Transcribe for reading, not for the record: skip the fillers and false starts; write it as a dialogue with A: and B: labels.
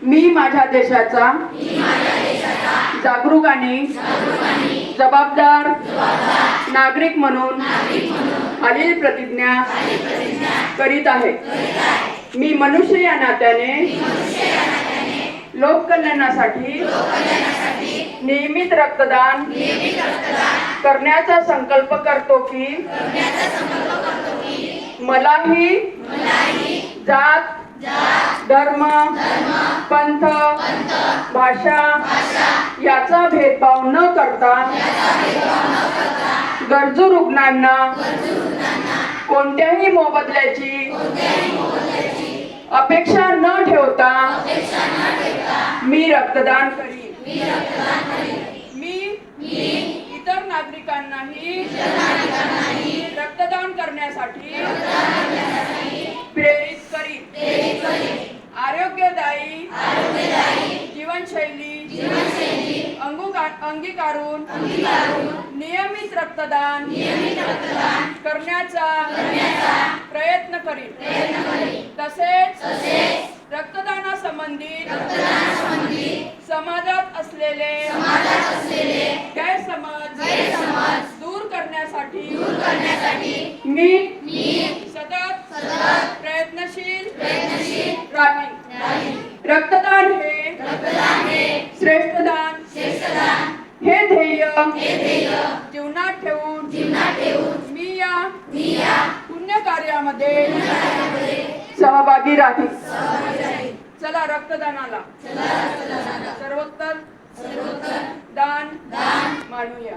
A: मी माझ्या देशाचा जागरूक आणि जबाबदार नागरिक म्हणून खालील प्रतिज्ञा करीत आहे. मी मनुष्य या नात्याने लोककल्याणासाठी नियमित रक्तदान करण्याचा संकल्प करतो की मलाही जात धर्म पंथ भाषा याचा भेदभाव न करता गरजू रुग्णांना कोणत्याही मोबदल्याची अपेक्षा न ठेवता मी रक्तदान करीन. मी इतर नागरिकांनाही रक्तदान करण्यासाठी प्रेरित करीन. आरोग्यदायी जीवनशैली अंगीकारून नियमित रक्तदान करण्याचा प्रयत्न करीन. तसेच रक्तदानासंबंधित समाजात असलेले गैरसमज दूर करण्यासाठी मी सतत प्रयत्नशील राहीन. रक्तदान हे श्रेष्ठदान हे ध्येय जीवनात ठेवून मी या पुण्य कार्यामध्ये सहभागी राहील. चला रक्तदानाला सर्वोत्तर दान मानूया.